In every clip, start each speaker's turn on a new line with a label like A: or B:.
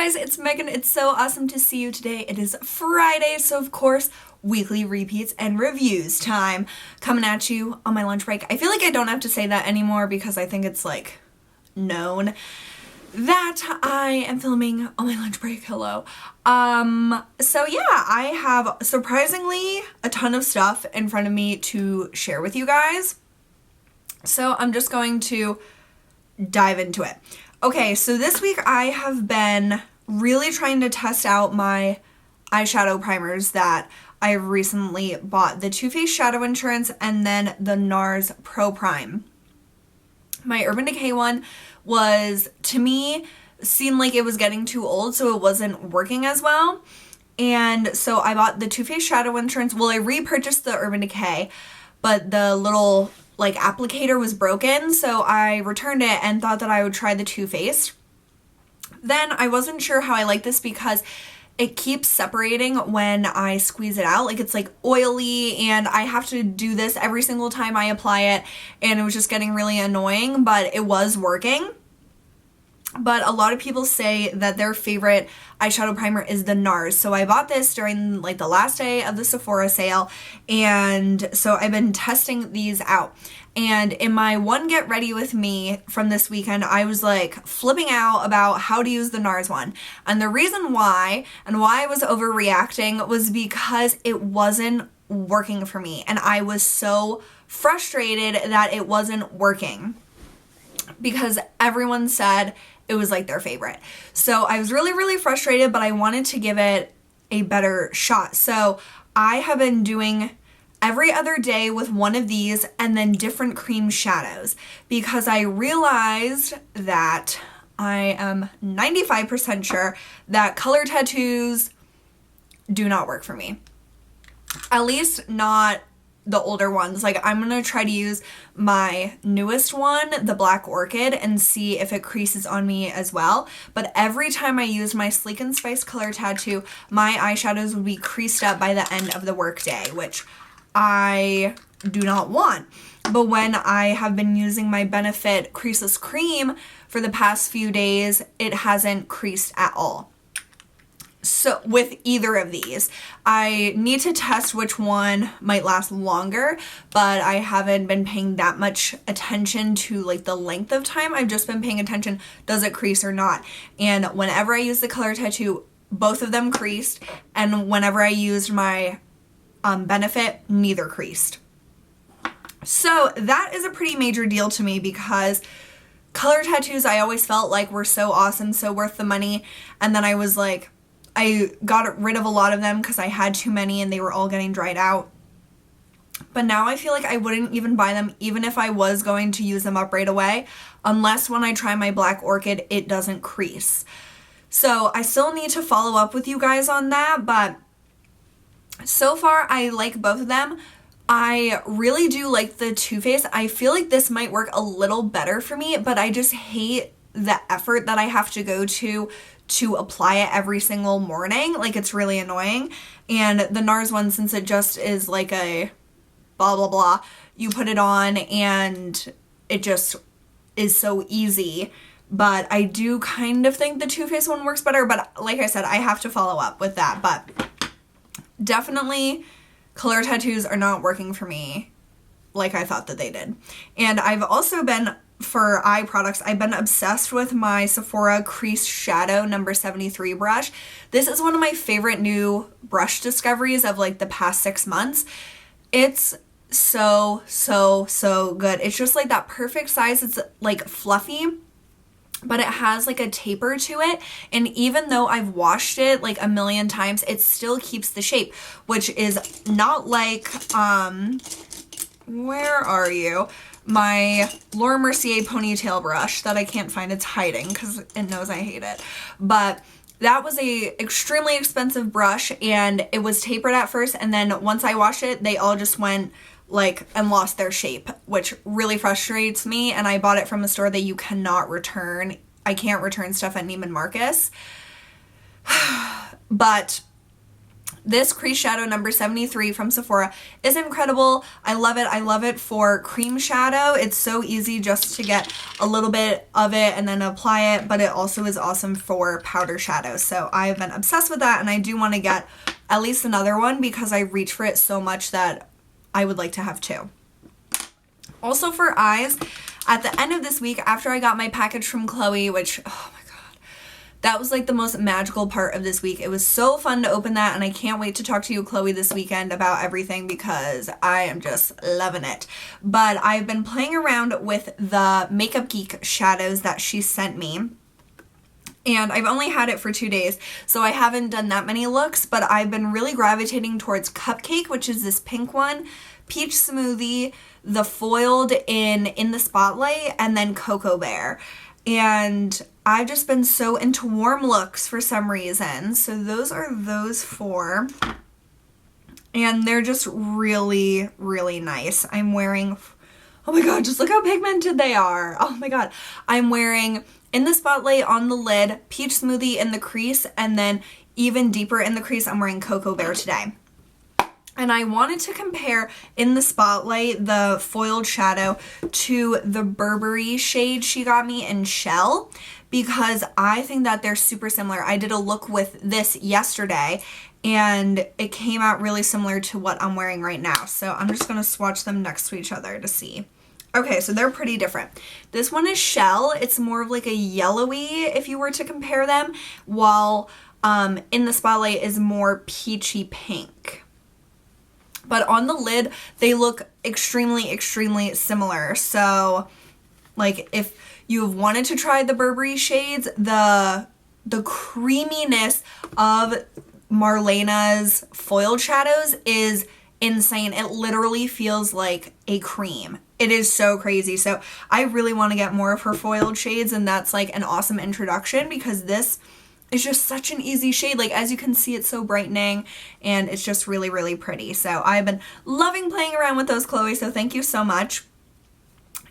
A: guys, it's Megan. It's so awesome to see you today. It is Friday, so of course, weekly repeats and reviews time coming at you on my lunch break. I feel like I don't have to say that anymore because I think it's like known that I am filming on my lunch break. Hello. So yeah, I have surprisingly a ton of stuff in front of me to share with you guys. So I'm just going to dive into it. Okay, so this week I have been really trying to test out my eyeshadow primers that I recently bought. The Too Faced Shadow Insurance and then the NARS Pro Prime. My Urban Decay one was, to me, seemed like it was getting too old, so it wasn't working as well. And so I bought the Too Faced Shadow Insurance. Well, I repurchased the Urban Decay, but the little like applicator was broken, so I returned it and thought that I would try the Too Faced. Then I wasn't sure how I like this because it keeps separating when I squeeze it out. Like it's like oily and I have to do this every single time I apply it, and it was just getting really annoying, but it was working. But a lot of people say that their favorite eyeshadow primer is the NARS. So I bought this during like the last day of the Sephora sale. And so I've been testing these out. And in my one get ready with me from this weekend, I was like flipping out about how to use the NARS one. And the reason why and why I was overreacting was because it wasn't working for me. And I was so frustrated that it wasn't working because everyone said it was like their favorite. So I was really, really frustrated, but I wanted to give it a better shot. So I have been doing every other day with one of these and then different cream shadows because I realized that I am 95% sure that color tattoos do not work for me. At least not the older ones. Like I'm gonna try to use my newest one, the Black Orchid, and see if it creases on me as well. But every time I use my Sleek and Spice color tattoo, my eyeshadows would be creased up by the end of the workday, which I do not want. But when I have been using my Benefit Creaseless Cream for the past few days, it hasn't creased at all. So with either of these, I need to test which one might last longer, but I haven't been paying that much attention to like the length of time. I've just been paying attention, does it crease or not? And whenever I use the color tattoo, both of them creased, and whenever I used my Benefit, neither creased. So that is a pretty major deal to me because color tattoos I always felt like were so awesome, so worth the money, and then I was like, I got rid of a lot of them because I had too many and they were all getting dried out. But now I feel like I wouldn't even buy them even if I was going to use them up right away, unless when I try my Black Orchid, it doesn't crease. So I still need to follow up with you guys on that, but so far I like both of them. I really do like the Too Faced. I feel like this might work a little better for me, but I just hate the effort that I have to go to apply it every single morning. Like it's really annoying. And the NARS one, since it just is like a blah blah blah, you put it on and it just is so easy. But I do kind of think the Too Faced one works better, but like I said, I have to follow up with that. But definitely color tattoos are not working for me like I thought that they did. And I've also been, for eye products, I've been obsessed with my Sephora Crease Shadow number 73 brush. This is one of my favorite new brush discoveries of like the past 6 months. It's so, so, so good. It's just like that perfect size. It's like fluffy, but it has like a taper to it. And even though I've washed it like a million times, it still keeps the shape, which is not like, where are you? My Laura Mercier ponytail brush that I can't find. It's hiding because it knows I hate it. But that was a extremely expensive brush and it was tapered at first, and then once I washed it, they all just went like and lost their shape, which really frustrates me. And I bought it from a store that you cannot return. I can't return stuff at Neiman Marcus. But This Crease Shadow number 73 from Sephora is incredible. I love it. I love it for cream shadow. It's so easy just to get a little bit of it and then apply it, but it also is awesome for powder shadow. So I've been obsessed with that, and I do want to get at least another one because I reach for it so much that I would like to have two. Also for eyes, at the end of this week, after I got my package from Chloe, which, oh my god, that was like the most magical part of this week. It was so fun to open that, and I can't wait to talk to you, Chloe, this weekend about everything because I am just loving it. But I've been playing around with the Makeup Geek shadows that she sent me. And I've only had it for 2 days, so I haven't done that many looks, but I've been really gravitating towards Cupcake, which is this pink one, Peach Smoothie, the foiled in the Spotlight, and then Cocoa Bear. And I've just been so into warm looks for some reason. So those are those four. And they're just really, really nice. I'm wearing, oh my god, just look how pigmented they are. Oh my god. I'm wearing in the Spotlight on the lid, Peach Smoothie in the crease, and then even deeper in the crease, I'm wearing Cocoa Bear today. And I wanted to compare in the Spotlight the foiled shadow to the Burberry shade she got me in Shell because I think that they're super similar. I did a look with this yesterday and it came out really similar to what I'm wearing right now. So I'm just going to swatch them next to each other to see. Okay, so they're pretty different. This one is Shell. It's more of like a yellowy if you were to compare them, while in the Spotlight is more peachy pink. But on the lid, they look extremely, extremely similar. So, like, if you've wanted to try the Burberry shades, the creaminess of Marlena's foiled shadows is insane. It literally feels like a cream. It is so crazy. So, I really want to get more of her foiled shades, and that's, like, an awesome introduction because this it's just such an easy shade. Like, as you can see, it's so brightening and it's just really, really pretty. So I've been loving playing around with those, Chloe, so thank you so much.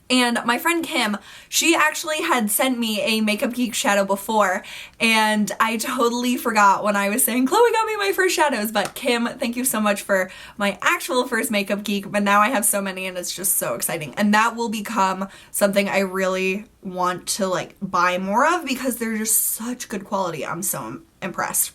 A: And my friend Kim, she actually had sent me a Makeup Geek shadow before, and I totally forgot when I was saying, Chloe got me my first shadows, but Kim, thank you so much for my actual first Makeup Geek, but now I have so many and it's just so exciting. And that will become something I really want to like buy more of because they're just such good quality. I'm so impressed.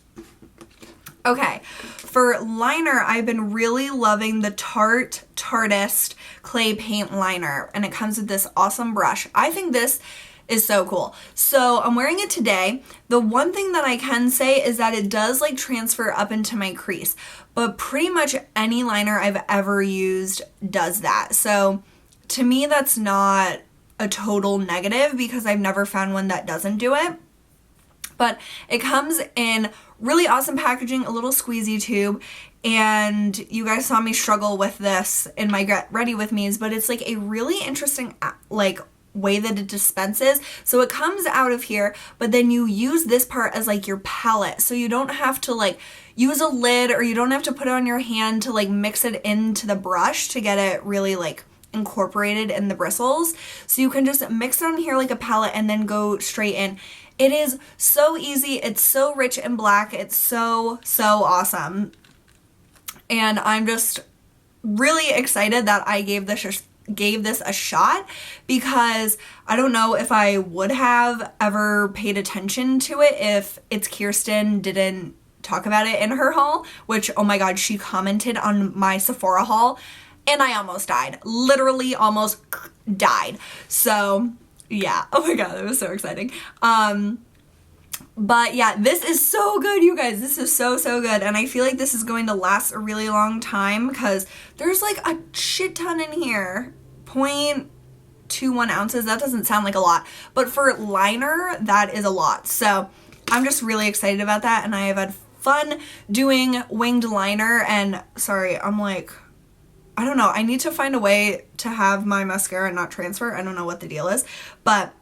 A: Okay, for liner, I've been really loving the Tarte Tartist clay paint liner, and it comes with this awesome brush. I think this is so cool. So I'm wearing it today. The one thing that I can say is that it does like transfer up into my crease, but pretty much any liner I've ever used does that. So to me, that's not a total negative because I've never found one that doesn't do it. But it comes in really awesome packaging, a little squeezy tube, and you guys saw me struggle with this in my Get Ready With Me's, but it's like a really interesting like way that it dispenses. So it comes out of here, but then you use this part as like your palette. So you don't have to like use a lid or you don't have to put it on your hand to like mix it into the brush to get it really like incorporated in the bristles. So you can just mix it on here like a palette and then go straight in. It is so easy. It's so rich and black. It's so, so awesome. And I'm just really excited that I gave this a shot because I don't know if I would have ever paid attention to it if It's Kirsten didn't talk about it in her haul, which, oh my god, she commented on my Sephora haul and I almost died. Literally almost died. So yeah, oh my god, that was so exciting. But yeah, this is so good, you guys. This is so, so good. And I feel like this is going to last a really long time because there's like a shit ton in here. 0.21 ounces, that doesn't sound like a lot. But for liner, that is a lot. So I'm just really excited about that. And I have had fun doing winged liner. And sorry, I'm like, I don't know. I need to find a way to have my mascara not transfer. I don't know what the deal is. But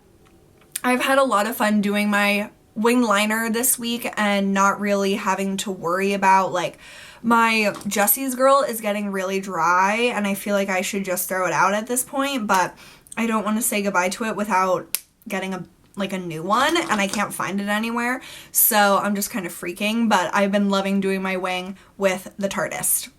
A: I've had a lot of fun doing my wing liner this week and not really having to worry about like my Jessie's Girl is getting really dry and I feel like I should just throw it out at this point, but I don't want to say goodbye to it without getting like a new one and I can't find it anywhere. So I'm just kind of freaking, but I've been loving doing my wing with the Tartist.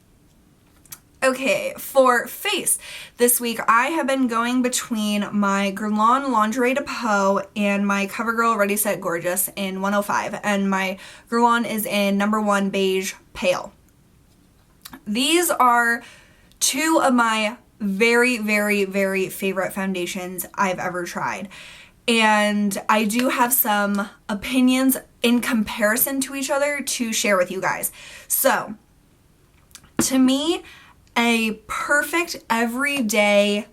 A: Okay, for face, this week I have been going between my Guerlain Lingerie de Peau and my Covergirl Ready Set Gorgeous in 105, and my Guerlain is in number 1 Beige Pale. These are two of my very, very, very favorite foundations I've ever tried. And I do have some opinions in comparison to each other to share with you guys. So, to me, a perfect everyday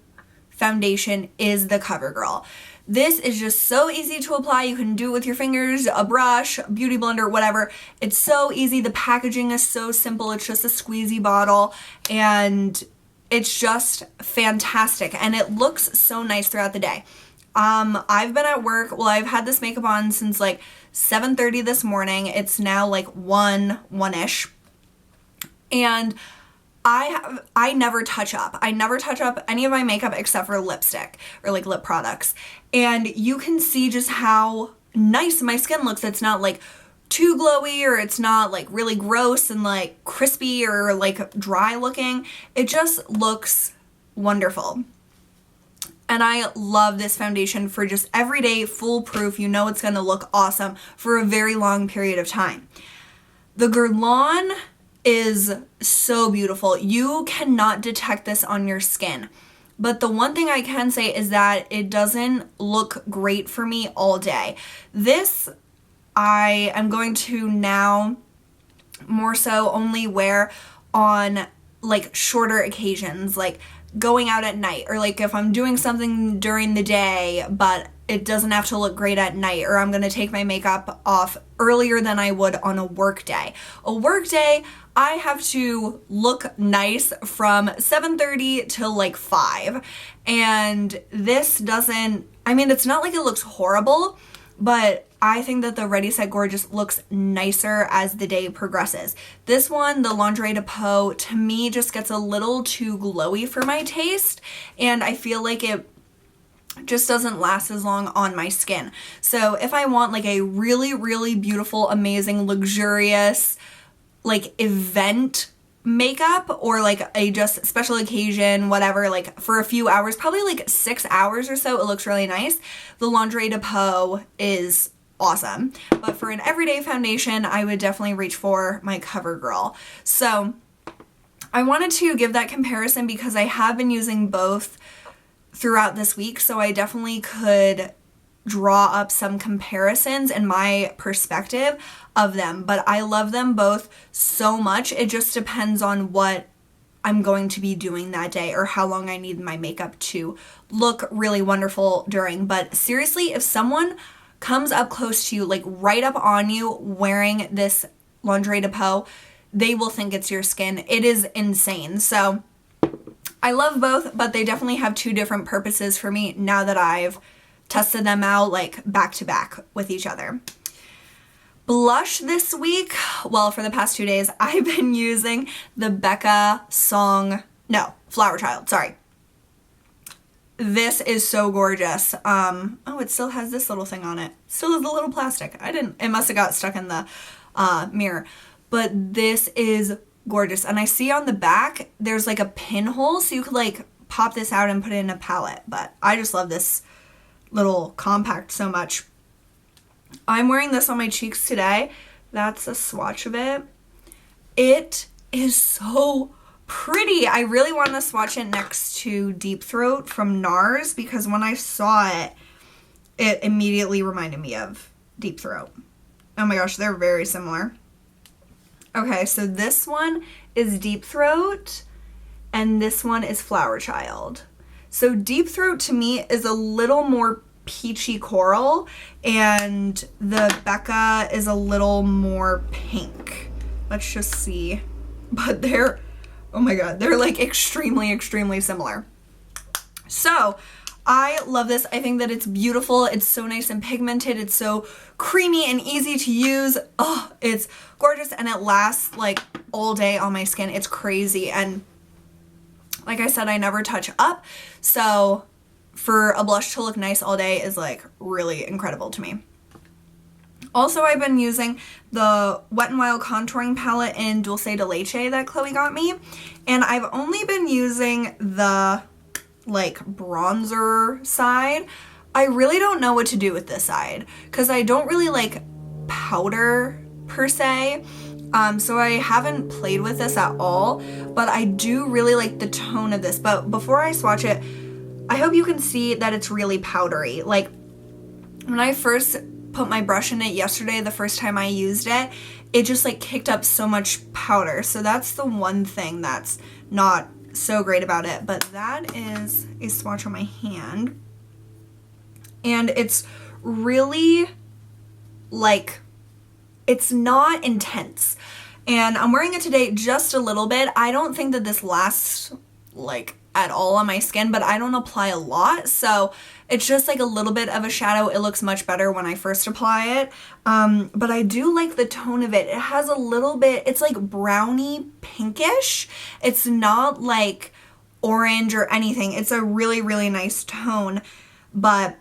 A: foundation is the CoverGirl. This is just so easy to apply. You can do it with your fingers, a brush, a beauty blender, whatever. It's so easy. The packaging is so simple. It's just a squeezy bottle and it's just fantastic. And it looks so nice throughout the day. I've been at work. Well, I've had this makeup on since like 7:30 this morning. It's now like 1-ish. And I never touch up. I never touch up any of my makeup except for lipstick or like lip products. And you can see just how nice my skin looks. It's not like too glowy or it's not like really gross and like crispy or like dry looking. It just looks wonderful. And I love this foundation for just everyday foolproof. You know it's going to look awesome for a very long period of time. The Guerlain is so beautiful. You cannot detect this on your skin. But the one thing I can say is that it doesn't look great for me all day. This I am going to now more so only wear on like shorter occasions, like going out at night, or like if I'm doing something during the day but it doesn't have to look great at night, or I'm gonna take my makeup off earlier than I would on a work day. A work day, I have to look nice from 7:30 till like 5. And this doesn't, I mean, it's not like it looks horrible, but I think that the Ready Set Gorgeous looks nicer as the day progresses. This one, the Lingerie de Peau, to me just gets a little too glowy for my taste, and I feel like it just doesn't last as long on my skin. So if I want like a really, really beautiful, amazing, luxurious, like event makeup or like a just special occasion, whatever, like for a few hours, probably like 6 hours or so, it looks really nice. The Lingerie de Peau is awesome. But for an everyday foundation, I would definitely reach for my CoverGirl. So I wanted to give that comparison because I have been using both throughout this week, so I definitely could draw up some comparisons and my perspective of them, but I love them both so much. It just depends on what I'm going to be doing that day or how long I need my makeup to look really wonderful during. But seriously, if someone comes up close to you, like right up on you wearing this Lingerie de Peau, they will think it's your skin. It is insane. So I love both, but they definitely have two different purposes for me now that I've tested them out like back to back with each other. Blush this week, well, for the past 2 days, I've been using the Becca Flowerchild, sorry. This is so gorgeous. Oh, it still has this little thing on it. Still has the little plastic. It must have got stuck in the mirror. But this is gorgeous. And I see on the back, there's like a pinhole, so you could like pop this out and put it in a palette. But I just love this little compact so much. I'm wearing this on my cheeks today. That's a swatch of it. It is so pretty. I really want to swatch it next to Deep Throat from NARS because when I saw it, it immediately reminded me of Deep Throat. Oh my gosh, they're very similar. Okay, so this one is Deep Throat and this one is Flowerchild. So Deep Throat to me is a little more peachy coral and the Becca is a little more pink. Let's just see. But they're, oh my god, they're like extremely, extremely similar. So I love this. I think that it's beautiful. It's so nice and pigmented. It's so creamy and easy to use. Oh, it's gorgeous and it lasts like all day on my skin. It's crazy. And like I said, I never touch up. So for a blush to look nice all day is like really incredible to me. Also, I've been using the Wet n Wild contouring palette in Dulce de Leche that Chloe got me, and I've only been using the like bronzer side. I really don't know what to do with this side because I don't really like powder per se, so I haven't played with this at all, but I do really like the tone of this. But before I swatch it, I hope you can see that it's really powdery. Like when I first put my brush in it yesterday, the first time I used it, it just like kicked up so much powder. So that's the one thing that's not so great about it. But that is a swatch on my hand. And it's really like, it's not intense. And I'm wearing it today just a little bit. I don't think that this lasts like at all on my skin, but I don't apply a lot, so it's just like a little bit of a shadow. It looks much better when I first apply it, but I do like the tone of it. It has a little bit, it's like browny pinkish. It's not like orange or anything. It's a really, really nice tone, but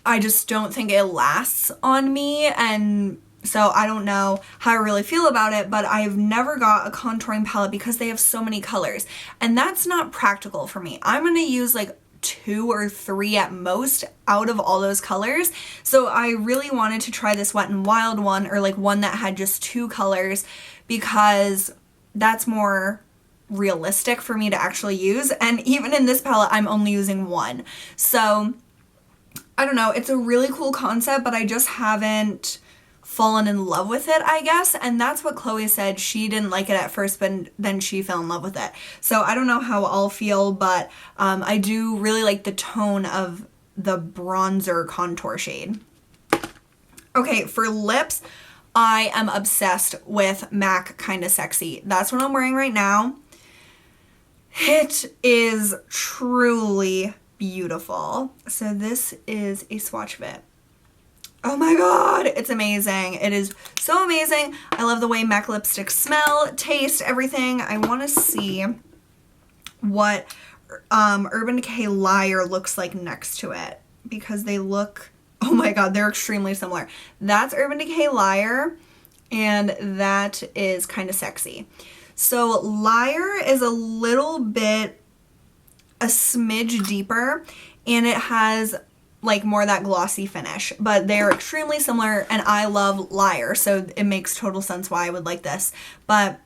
A: I just don't think it lasts on me, and so I don't know how I really feel about it, but I've never got a contouring palette because they have so many colors, and that's not practical for me. I'm going to use like 2 or 3 at most out of all those colors, so I really wanted to try this Wet n Wild one, or like one that had just 2 colors, because that's more realistic for me to actually use, and even in this palette I'm only using 1. So I don't know, it's a really cool concept, but I just haven't fallen in love with it, I guess, and that's what Chloe said. She didn't like it at first, but then she fell in love with it. So I don't know how I'll feel, but I do really like the tone of the bronzer contour shade. Okay, for lips, I am obsessed with MAC Kinda Sexy. That's what I'm wearing right now. It is truly beautiful. So this is a swatch of it. Oh my god, it's amazing. It is so amazing. I love the way MAC lipsticks smell, taste, everything. I want to see what Urban Decay Liar looks like next to it, because they look, oh my god, they're extremely similar. That's Urban Decay Liar, and that is Kinda Sexy. So Liar is a little bit, a smidge deeper, and it has like more that glossy finish, but they're extremely similar, and I love Liar, so it makes total sense why I would like this. But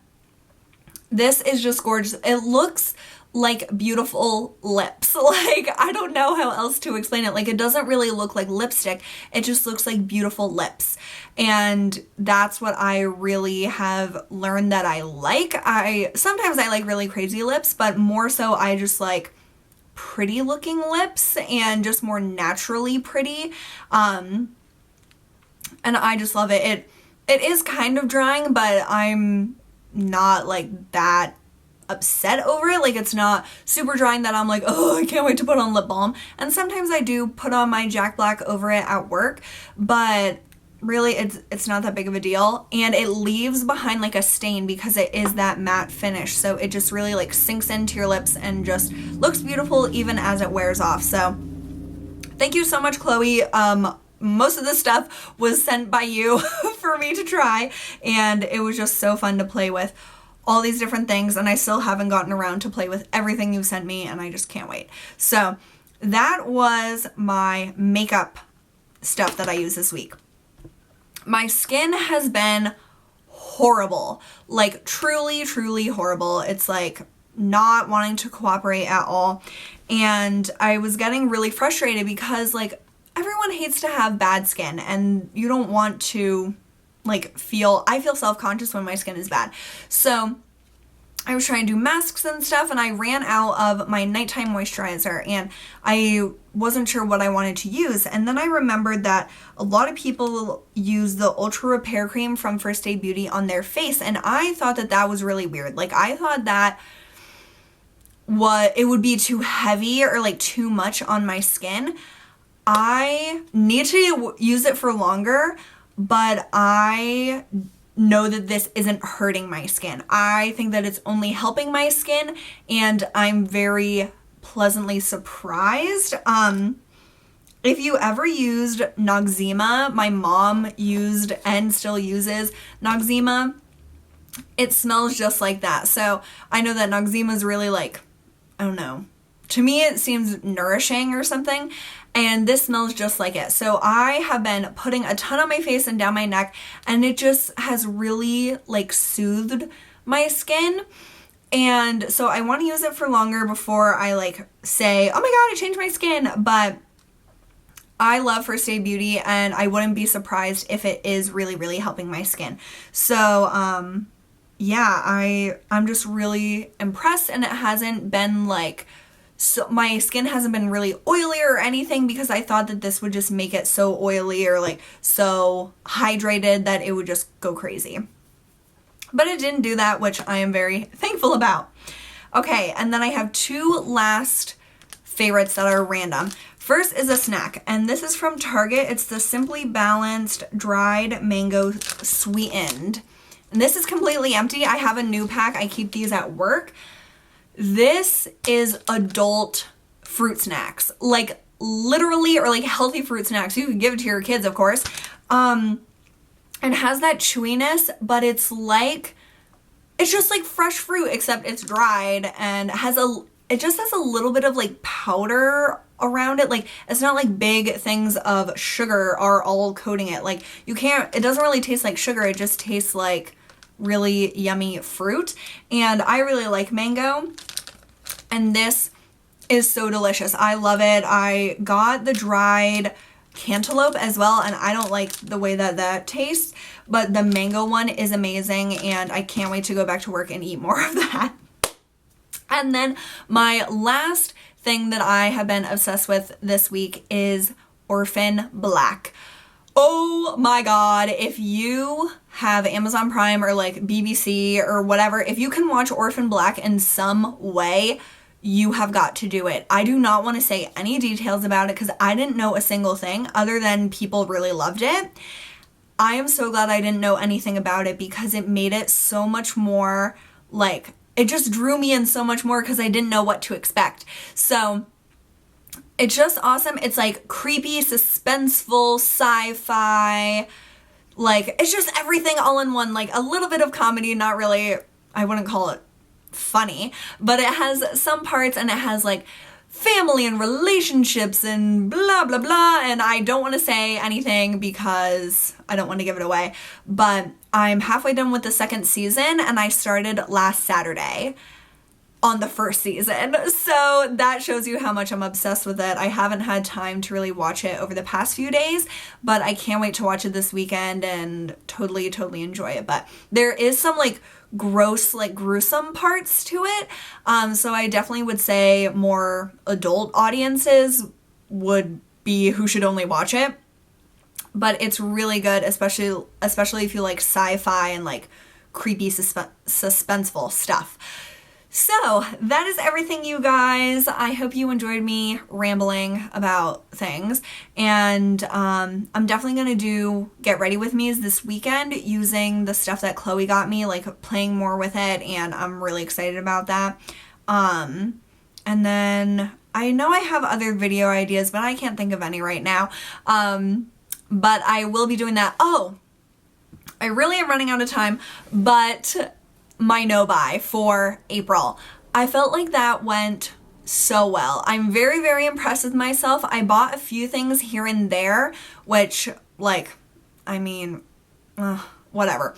A: this is just gorgeous. It looks like beautiful lips. Like, I don't know how else to explain it. Like, it doesn't really look like lipstick. It just looks like beautiful lips. And that's what I really have learned that I like. Sometimes I like really crazy lips, but more so I just like pretty looking lips, and just more naturally pretty, and I just love it. It is kind of drying, but I'm not like that upset over it. Like, it's not super drying that I'm like, oh, I can't wait to put on lip balm. And sometimes I do put on my Jack Black over it at work, but really it's not that big of a deal, and it leaves behind like a stain because it is that matte finish, so it just really like sinks into your lips and just looks beautiful even as it wears off. So thank you so much, Chloe. Most of this stuff was sent by you for me to try, and it was just so fun to play with all these different things, and I still haven't gotten around to play with everything you sent me, and I just can't wait. So that was my makeup stuff that I used this week. My skin has been horrible, like truly, truly horrible. It's like not wanting to cooperate at all. And I was getting really frustrated because like everyone hates to have bad skin, and you don't want to like I feel self-conscious when my skin is bad. So I was trying to do masks and stuff, and I ran out of my nighttime moisturizer, and I wasn't sure what I wanted to use. And then I remembered that a lot of people use the Ultra Repair Cream from First Aid Beauty on their face, and I thought that that was really weird. Like, I thought that it would be too heavy or like too much on my skin. I need to use it for longer, but I know that this isn't hurting my skin. I think that it's only helping my skin, and I'm very pleasantly surprised. If you ever used Noxzema, my mom used and still uses Noxzema. It smells just like that. So I know that Noxzema is really like, I don't know. To me, it seems nourishing or something. And this smells just like it. So I have been putting a ton on my face and down my neck, and it just has really like soothed my skin. And so I want to use it for longer before I like say, oh my god, I changed my skin. But I love First Aid Beauty, and I wouldn't be surprised if it is really, really helping my skin. So, yeah, I'm just really impressed, and it hasn't been like, so my skin hasn't been really oily or anything, because I thought that this would just make it so oily or like so hydrated that it would just go crazy. But it didn't do that, which I am very thankful about. Okay, and then I have two last favorites that are random. First is a snack, and this is from Target. It's the Simply Balanced Dried Mango Sweetened. And this is completely empty. I have a new pack. I keep these at work. This is adult fruit snacks. Like literally, or like healthy fruit snacks. You can give it to your kids, of course. It has that chewiness, but it's just like fresh fruit, except it's dried, and it just has a little bit of like powder around it. Like it's not like big things of sugar are all coating it. Like it doesn't really taste like sugar. It just tastes like really yummy fruit. And I really like mango, and this is so delicious. I love it. I got the dried cantaloupe as well, and I don't like the way that tastes, but the mango one is amazing, and I can't wait to go back to work and eat more of that. And then my last thing that I have been obsessed with this week is Orphan Black. Oh my god, if you have Amazon Prime or like BBC or whatever, if you can watch Orphan Black in some way, you have got to do it. I do not want to say any details about it because I didn't know a single thing other than people really loved it. I am so glad I didn't know anything about it because it made it so much more like, it just drew me in so much more because I didn't know what to expect. So it's just awesome. It's like creepy, suspenseful, sci-fi, like it's just everything all in one, like a little bit of comedy, not really, I wouldn't call it funny, but it has some parts, and it has like family and relationships and blah blah blah, and I don't want to say anything because I don't want to give it away, but I'm halfway done with the second season, and I started last Saturday on the first season, so that shows you how much I'm obsessed with it. I haven't had time to really watch it over the past few days, but I can't wait to watch it this weekend and totally enjoy it. But there is some like gross, like gruesome parts to it, so I definitely would say more adult audiences would be who should only watch it. But it's really good, especially if you like sci-fi and like creepy suspenseful stuff. So that is everything, you guys. I hope you enjoyed me rambling about things, and I'm definitely gonna do Get Ready With Me's this weekend using the stuff that Chloe got me, like playing more with it, and I'm really excited about that. And then I know I have other video ideas, but I can't think of any right now. But I will be doing that. Oh, I really am running out of time, but my no-buy for April, I felt like that went so well. I'm very impressed with myself. I bought a few things here and there, which like, I mean, whatever.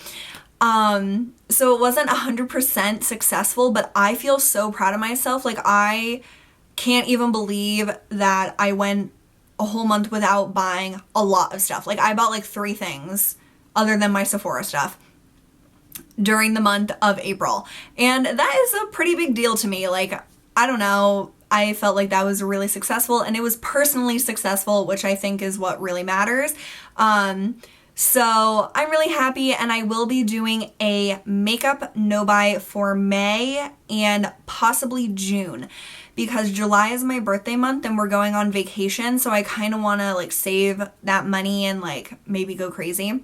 A: So it wasn't 100% successful, but I feel so proud of myself. Like I can't even believe that I went a whole month without buying a lot of stuff. Like I bought like 3 things other than my Sephora stuff during the month of April. And that is a pretty big deal to me. Like, I don't know, I felt like that was really successful, and it was personally successful, which I think is what really matters. So I'm really happy, and I will be doing a makeup no-buy for May and possibly June, because July is my birthday month and we're going on vacation, so I kind of want to like save that money and like maybe go crazy.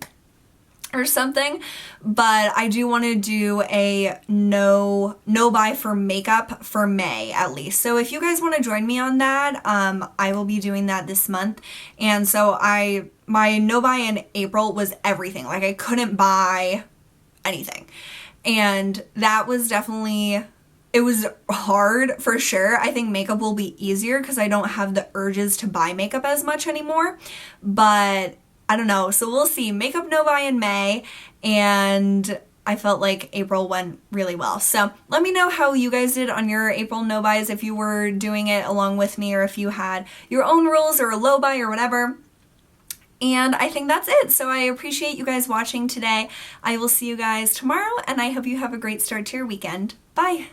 A: or something, but I do want to do a no buy for makeup for May at least. So if you guys want to join me on that, I will be doing that this month. And so my no buy in April was everything. Like I couldn't buy anything. And that was definitely, it was hard for sure. I think makeup will be easier because I don't have the urges to buy makeup as much anymore, but I don't know. So we'll see. Makeup no buy in May, and I felt like April went really well. So let me know how you guys did on your April no buys, if you were doing it along with me or if you had your own rules or a low buy or whatever. And I think that's it. So I appreciate you guys watching today. I will see you guys tomorrow, and I hope you have a great start to your weekend. Bye!